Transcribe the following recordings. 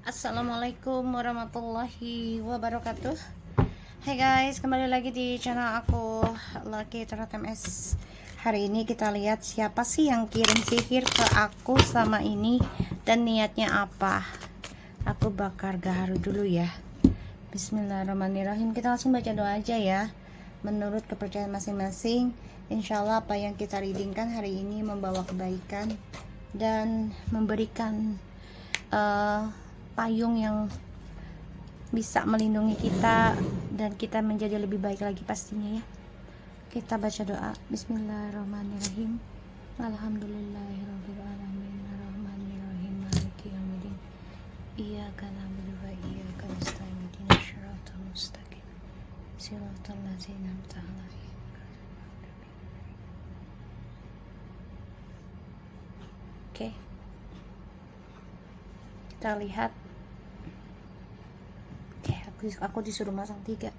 Assalamualaikum warahmatullahi wabarakatuh. Hai guys, kembali lagi di channel aku Lucky Tarot MS. Hari ini kita lihat siapa sih yang kirim sihir ke aku selama ini dan niatnya apa. Aku bakar gaharu dulu ya. Bismillahirrahmanirrahim. Kita langsung baca doa aja ya. Menurut kepercayaan masing-masing, insya Allah apa yang kita readingkan hari ini membawa kebaikan dan memberikan payung yang bisa melindungi kita dan kita menjadi lebih baik lagi pastinya ya. Kita baca doa. Bismillahirrahmanirrahim. Alhamdulillahirabbil alamin arrahmanirrahim maliki yaumiddin. Iyyaka na'budu wa iyyaka nasta'in ihdinas siratal mustaqim. Siratal ladzina an'amta 'alaihim. Oke. Kita lihat. Aku disuruh masang 3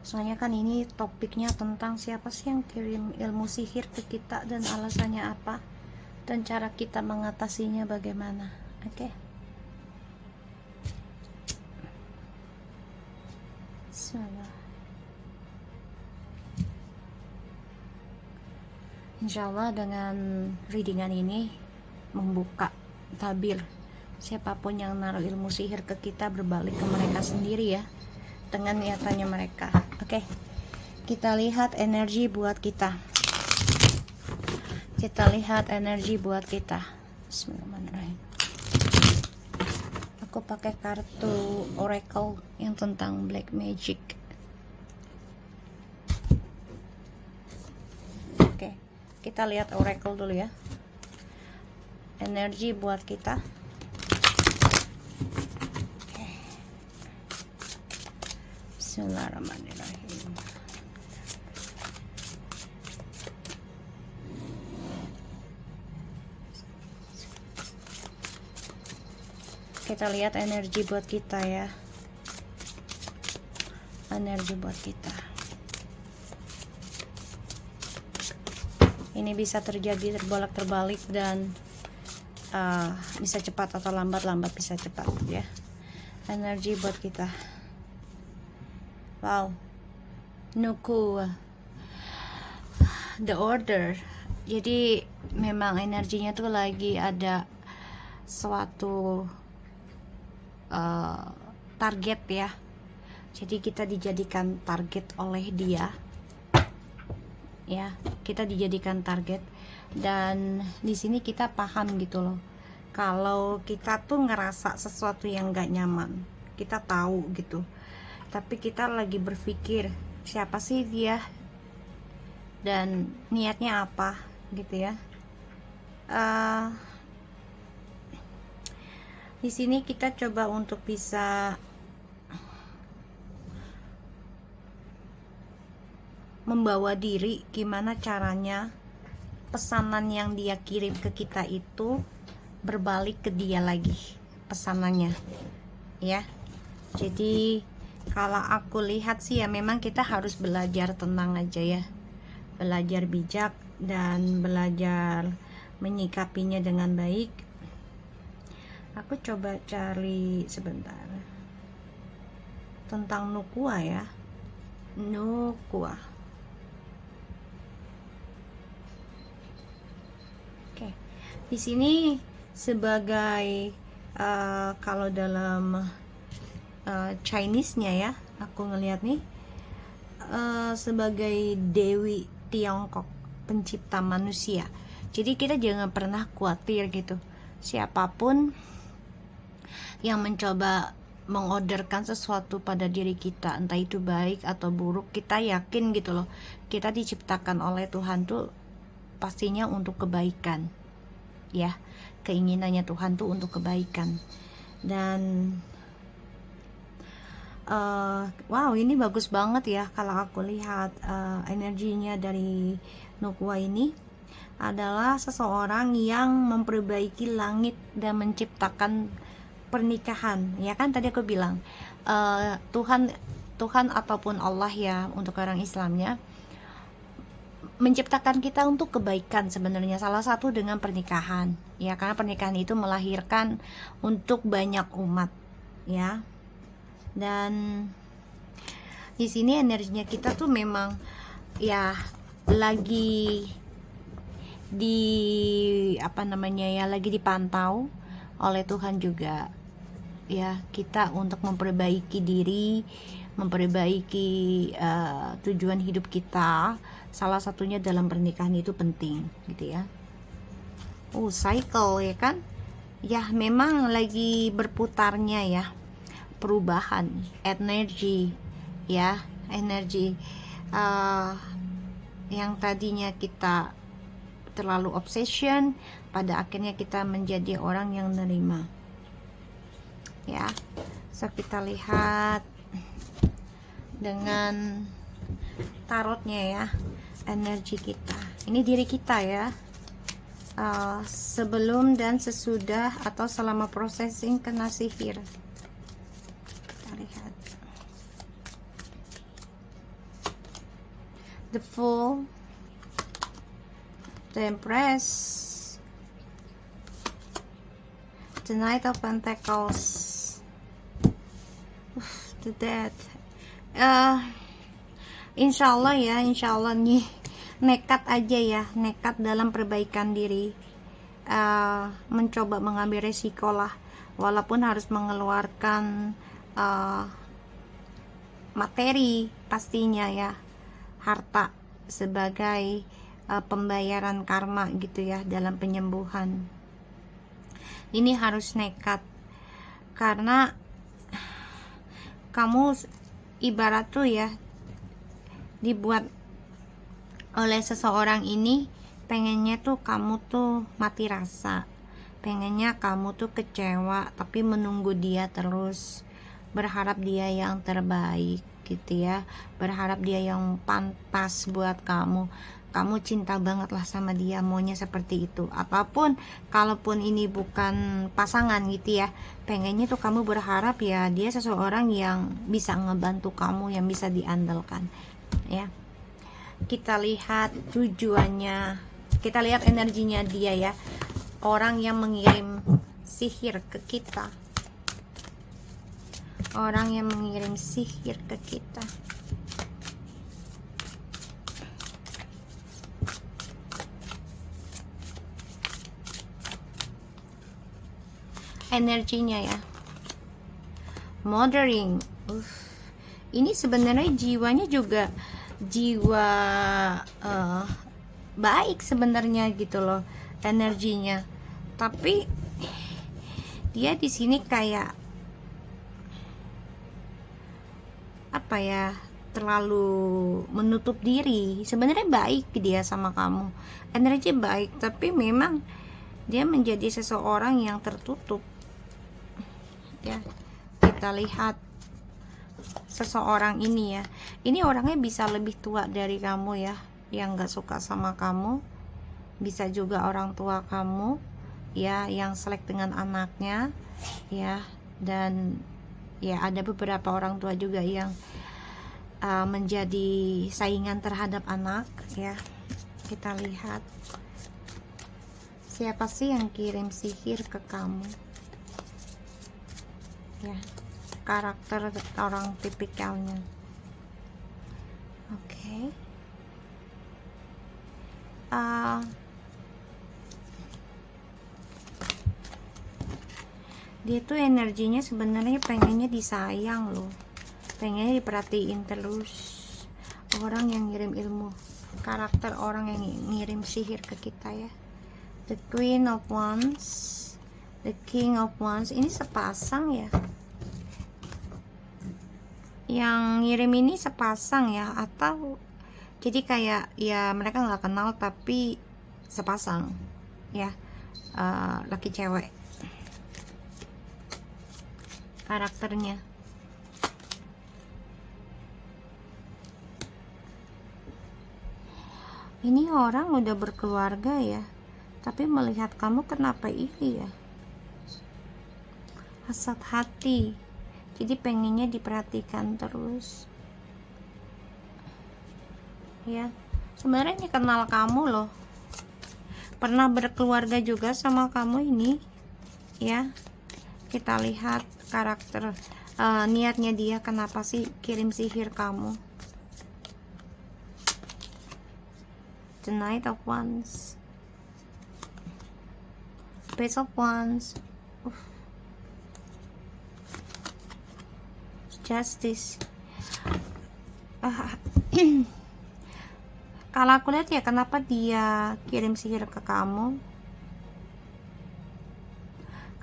soalnya kan ini topiknya tentang siapa sih yang kirim ilmu sihir ke kita dan alasannya apa dan cara kita mengatasinya bagaimana. Oke. Bismillah. Insyaallah dengan readingan ini membuka tabir siapapun yang naruh ilmu sihir ke kita berbalik ke mereka sendiri ya, dengan niatannya mereka. Oke, kita lihat energi buat kita. Kita lihat energi buat kita. Bismillahirrahmanirrahim. Aku pakai kartu oracle yang tentang black magic. Oke, kita lihat oracle dulu ya. Energi buat kita. Bismillahirrahmanirrahim. Kita lihat energi buat kita ya. Energi buat kita. Ini bisa terjadi terbolak-terbalik dan bisa cepat atau lambat bisa cepat ya. Energi buat kita. Wow, Nuku, the order. Jadi memang energinya tuh lagi ada suatu target ya. Jadi kita dijadikan target oleh dia. Ya, kita dijadikan target dan di sini kita paham gitu loh. Kalau kita tuh ngerasa sesuatu yang gak nyaman, kita tahu gitu. Tapi kita lagi berpikir siapa sih dia dan niatnya apa gitu ya. Di sini kita coba untuk bisa membawa diri gimana caranya pesanan yang dia kirim ke kita itu berbalik ke dia lagi pesanannya ya. Jadi kalau aku lihat sih ya memang kita harus belajar tenang aja ya, belajar bijak dan belajar menyikapinya dengan baik. Aku coba cari sebentar tentang Nukua ya. Nukua. Oke. Di sini sebagai kalau dalam Chinese-nya ya, aku ngelihat nih sebagai Dewi Tiongkok, pencipta manusia. Jadi kita jangan pernah khawatir gitu. Siapapun yang mencoba mengorderkan sesuatu pada diri kita, entah itu baik atau buruk, kita yakin gitu loh. Kita diciptakan oleh Tuhan tuh pastinya untuk kebaikan. Ya, keinginannya Tuhan tuh untuk kebaikan. Dan wow, ini bagus banget ya kalau aku lihat energinya dari Nukua ini adalah seseorang yang memperbaiki langit dan menciptakan pernikahan. Ya kan tadi aku bilang Tuhan ataupun Allah ya untuk orang Islamnya menciptakan kita untuk kebaikan sebenarnya, salah satu dengan pernikahan ya, karena pernikahan itu melahirkan untuk banyak umat ya. Dan di sini energinya kita tuh memang ya lagi di lagi dipantau oleh Tuhan juga ya, kita untuk memperbaiki diri, memperbaiki tujuan hidup kita. Salah satunya dalam pernikahan itu penting gitu ya. Cycle ya kan, ya memang lagi berputarnya ya, perubahan energi ya, energi yang tadinya kita terlalu obsession, pada akhirnya kita menjadi orang yang menerima ya. So kita lihat dengan tarotnya ya, energi kita ini, diri kita ya, sebelum dan sesudah atau selama prosesing kena sihir. Kita lihat the Fool, the Empress, the Knight of Pentacles, the Death. Insya Allah ya, insya Allah nih, nekat aja ya, nekat dalam perbaikan diri, mencoba mengambil resiko lah, walaupun harus mengeluarkan materi pastinya ya, harta sebagai pembayaran karma gitu ya, dalam penyembuhan. Ini harus nekat, karena kamu ibarat tuh ya, dibuat oleh seseorang ini, pengennya tuh kamu tuh mati rasa, pengennya kamu tuh kecewa, tapi menunggu dia terus, berharap dia yang terbaik gitu ya, berharap dia yang pantas buat kamu. Kamu cinta banget lah sama dia, maunya seperti itu. Ataupun kalaupun ini bukan pasangan gitu ya, pengennya tuh kamu berharap ya dia seseorang yang bisa ngebantu kamu, yang bisa diandalkan ya. Kita lihat tujuannya, kita lihat energinya dia ya, orang yang mengirim sihir ke kita, orang yang mengirim sihir ke kita. Energinya ya, mothering. Ini sebenarnya jiwanya juga jiwa baik sebenarnya gitu loh, energinya. Tapi dia di sini kayak apa ya, terlalu menutup diri. Sebenarnya baik dia sama kamu, energi baik, tapi memang dia menjadi seseorang yang tertutup ya. Kita lihat seseorang ini ya, ini orangnya bisa lebih tua dari kamu ya, yang gak suka sama kamu. Bisa juga orang tua kamu ya, yang selek dengan anaknya ya. Dan ya ada beberapa orang tua juga yang menjadi saingan terhadap anak ya. Kita lihat siapa sih yang kirim sihir ke kamu ya, karakter orang tipikalnya. Oke. Dia tuh energinya sebenarnya pengennya disayang loh, pengennya diperhatiin terus. Orang yang ngirim ilmu, karakter orang yang ngirim sihir ke kita ya. The Queen of Wands, the King of Wands, ini sepasang ya, yang ngirim ini sepasang ya, atau jadi kayak ya mereka nggak kenal tapi sepasang ya, laki cewek karakternya. Ini orang udah berkeluarga ya, tapi melihat kamu kenapa ini ya, hasad hati, jadi pengennya diperhatikan terus ya. Sebenarnya ini kenal kamu loh, pernah berkeluarga juga sama kamu ini ya. Kita lihat karakter niatnya dia, kenapa sih kirim sihir kamu. The Knight of Wands, Page of Wands, Justice. Kalau aku lihat ya, kenapa dia kirim sihir ke kamu,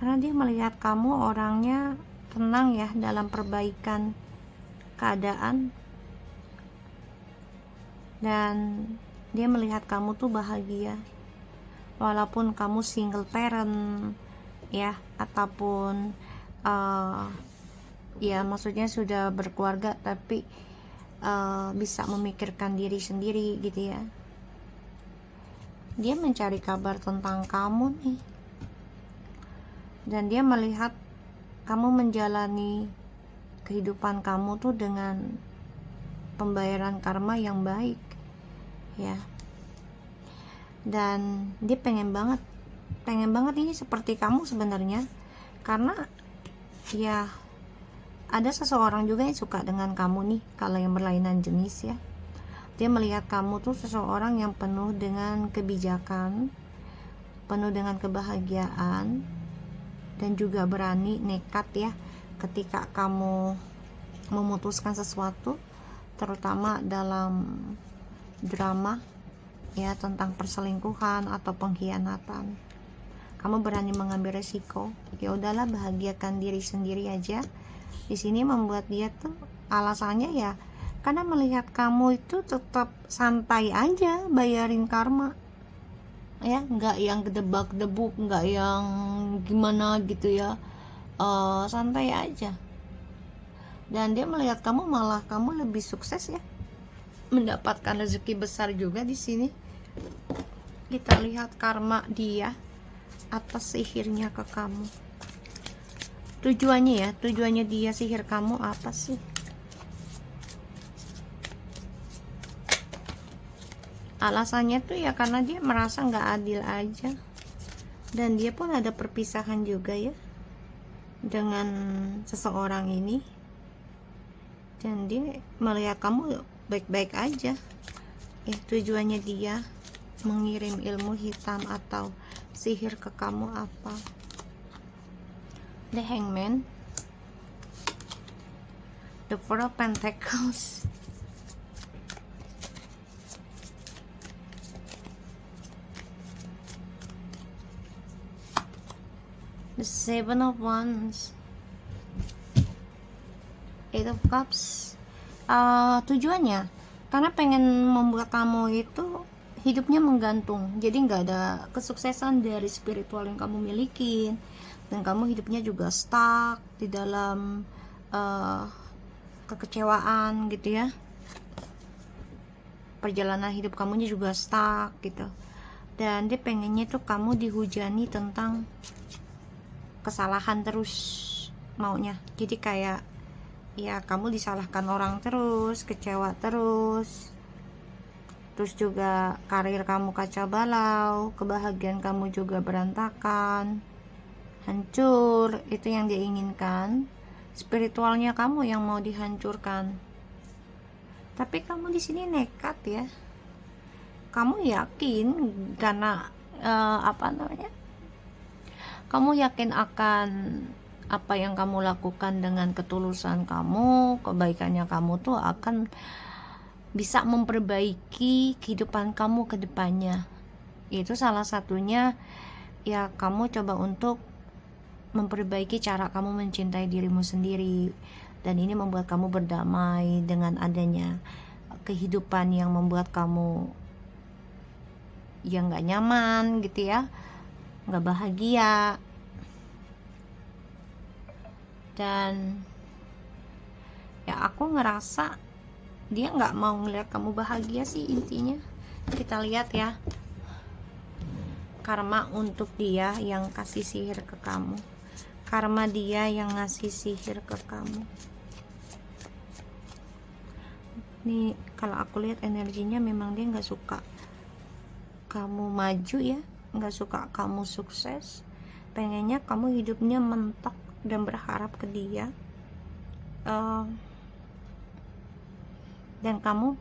karena dia melihat kamu orangnya tenang ya dalam perbaikan keadaan, dan dia melihat kamu tuh bahagia walaupun kamu single parent ya, ataupun ya maksudnya sudah berkeluarga tapi bisa memikirkan diri sendiri gitu ya. Dia mencari kabar tentang kamu nih, dan dia melihat kamu menjalani kehidupan kamu tuh dengan pembayaran karma yang baik ya. Dan dia pengen banget ini seperti kamu sebenarnya, karena ya ada seseorang juga yang suka dengan kamu nih, kalau yang berlainan jenis ya. Dia melihat kamu tuh seseorang yang penuh dengan kebijakan, penuh dengan kebahagiaan, dan juga berani, nekat ya ketika kamu memutuskan sesuatu, terutama dalam drama ya tentang perselingkuhan atau pengkhianatan. Kamu berani mengambil resiko. Ya udahlah, bahagiakan diri sendiri aja. Di sini membuat dia tuh alasannya ya karena melihat kamu itu tetap santai aja bayarin karma ya, nggak yang gedebak-debuk, nggak yang gimana gitu ya, santai aja. Dan dia melihat kamu malah kamu lebih sukses ya, mendapatkan rezeki besar juga di sini. Kita lihat karma dia atas sihirnya ke kamu. Tujuannya ya, tujuannya dia sihir kamu apa sih? Alasannya tuh ya karena dia merasa nggak adil aja, dan dia pun ada perpisahan juga ya dengan seseorang ini, dan dia melihat kamu baik-baik aja ya. Tujuannya dia mengirim ilmu hitam atau sihir ke kamu apa? The Hangman, the Four of Pentacles, the Seven of Wands, Eight of Cups. Tujuannya karena pengen membuat kamu itu hidupnya menggantung, jadi nggak ada kesuksesan dari spiritual yang kamu miliki, dan kamu hidupnya juga stuck di dalam kekecewaan gitu ya. Perjalanan hidup kamunya juga stuck gitu, dan dia pengennya tuh kamu dihujani tentang kesalahan terus maunya. Jadi kayak ya kamu disalahkan orang terus, kecewa terus juga karir kamu kacau balau, kebahagiaan kamu juga berantakan, hancur. Itu yang dia inginkan. Spiritualnya kamu yang mau dihancurkan. Tapi kamu di sini nekat ya. Kamu yakin karena kamu yakin akan apa yang kamu lakukan dengan ketulusan kamu, kebaikannya kamu tuh akan bisa memperbaiki kehidupan kamu ke depannya. Itu salah satunya ya, kamu coba untuk memperbaiki cara kamu mencintai dirimu sendiri, dan ini membuat kamu berdamai dengan adanya kehidupan yang membuat kamu yang gak nyaman gitu ya, gak bahagia. Dan ya aku ngerasa dia nggak mau ngeliat kamu bahagia sih intinya. Kita lihat ya karma untuk dia yang kasih sihir ke kamu, karma dia yang ngasih sihir ke kamu. Nih kalau aku lihat energinya memang dia nggak suka kamu maju ya, nggak suka kamu sukses, pengennya kamu hidupnya mentok dan berharap ke dia, dan kamu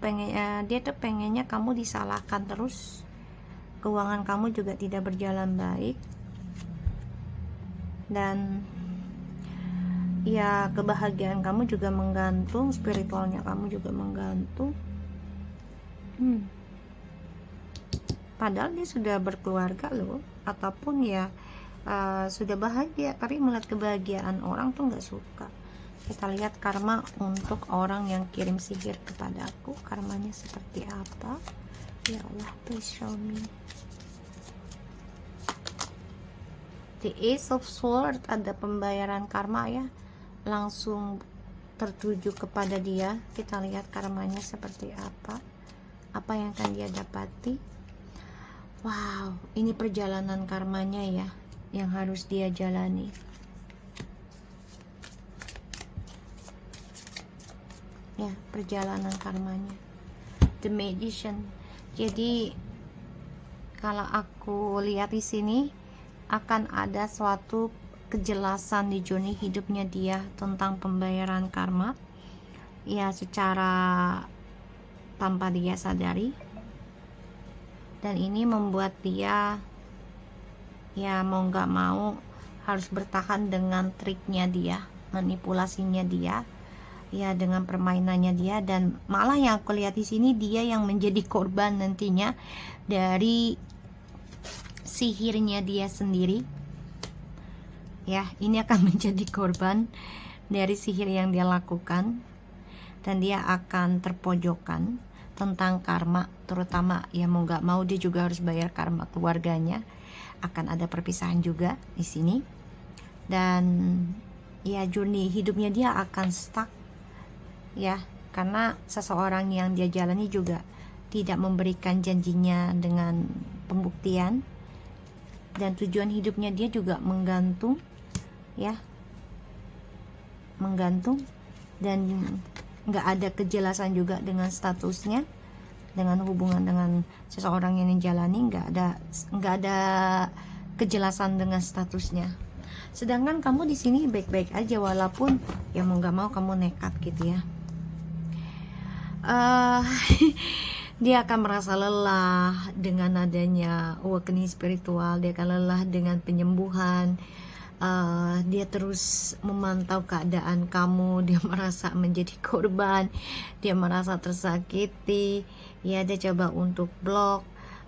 dia tuh pengennya kamu disalahkan terus, keuangan kamu juga tidak berjalan baik, dan ya kebahagiaan kamu juga menggantung, spiritualnya kamu juga menggantung. Padahal dia sudah berkeluarga loh, ataupun ya sudah bahagia, tapi melihat kebahagiaan orang tuh nggak suka. Kita lihat karma untuk orang yang kirim sihir kepada aku, karmanya seperti apa. Ya Allah, please show me. The Ace of Swords, ada pembayaran karma ya, langsung tertuju kepada dia. Kita lihat karmanya seperti apa yang akan dia dapati. Wow, ini perjalanan karmanya ya, yang harus dia jalani. Ya, perjalanan karmanya. The Magician. Jadi kalau aku lihat di sini akan ada suatu kejelasan di journey hidupnya dia tentang pembayaran karma ya, secara tanpa dia sadari. Dan ini membuat dia ya mau nggak mau harus bertahan dengan triknya dia, manipulasinya dia ya, dengan permainannya dia. Dan malah yang aku lihat di sini dia yang menjadi korban nantinya dari sihirnya dia sendiri ya. Ini akan menjadi korban dari sihir yang dia lakukan, dan dia akan terpojokkan tentang karma, terutama ya mau nggak mau dia juga harus bayar karma keluarganya. Akan ada perpisahan juga di sini, dan ya journey hidupnya dia akan stuck ya, karena seseorang yang dia jalani juga tidak memberikan janjinya dengan pembuktian, dan tujuan hidupnya dia juga menggantung ya, menggantung, dan nggak ada kejelasan juga dengan statusnya, dengan hubungan dengan seseorang yang dijalani, nggak ada kejelasan dengan statusnya. Sedangkan kamu di sini baik-baik aja, walaupun ya mau nggak mau kamu nekat gitu ya. Dia akan merasa lelah dengan adanya awakening spiritual, dia akan lelah dengan penyembuhan. Dia terus memantau keadaan kamu, dia merasa menjadi korban, dia merasa tersakiti ya. Dia coba untuk blok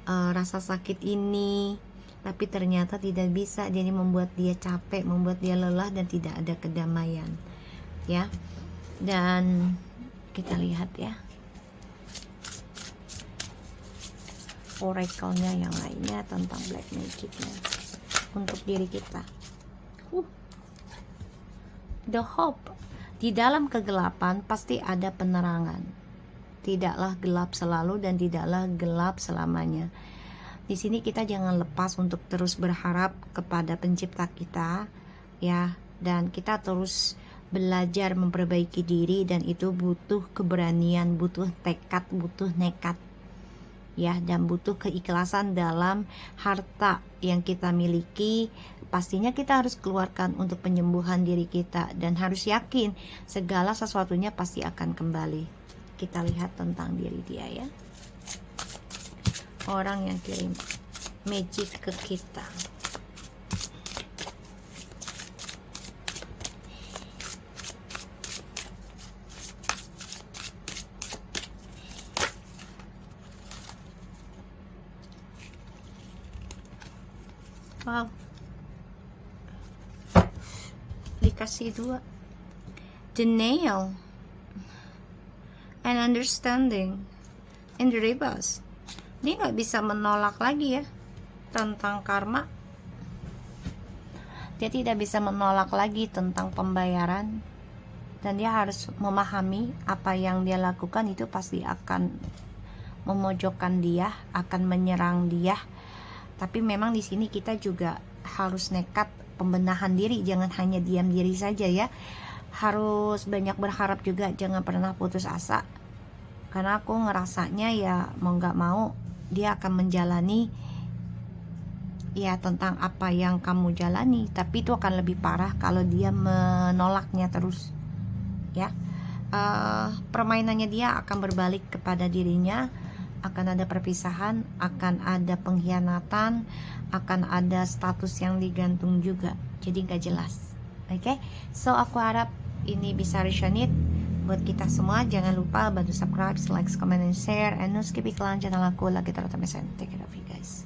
rasa sakit ini, tapi ternyata tidak bisa. Jadi membuat dia capek, membuat dia lelah, dan tidak ada kedamaian ya. Dan kita lihat ya oracle-nya yang lainnya tentang black magic-nya untuk diri kita. The hope. Di dalam kegelapan pasti ada penerangan. Tidaklah gelap selalu dan tidaklah gelap selamanya. Di sini kita jangan lepas untuk terus berharap kepada pencipta kita ya, dan kita terus belajar memperbaiki diri, dan itu butuh keberanian, butuh tekad, butuh nekat ya, dan butuh keikhlasan dalam harta yang kita miliki. Pastinya kita harus keluarkan untuk penyembuhan diri kita, dan harus yakin segala sesuatunya pasti akan kembali. Kita lihat tentang diri dia ya, orang yang kirim magic ke kita. Wow, dikasih 2. Denial and understanding in the reverse. Dia nggak bisa menolak lagi ya tentang karma. Dia tidak bisa menolak lagi tentang pembayaran, dan dia harus memahami apa yang dia lakukan itu pasti akan memojokkan dia, akan menyerang dia. Tapi memang di sini kita juga harus nekat pembenahan diri, jangan hanya diam diri saja ya. Harus banyak berharap juga, jangan pernah putus asa. Karena aku ngerasanya ya mau nggak mau dia akan menjalani ya tentang apa yang kamu jalani, tapi itu akan lebih parah kalau dia menolaknya terus, ya. Permainannya dia akan berbalik kepada dirinya, akan ada perpisahan, akan ada pengkhianatan, akan ada status yang digantung juga, jadi nggak jelas. Oke, so aku harap ini bisa resonate buat kita semua. Jangan lupa bantu subscribe, like, comment, and share, and no skip iklan channel aku lagi terus. Take care of you guys.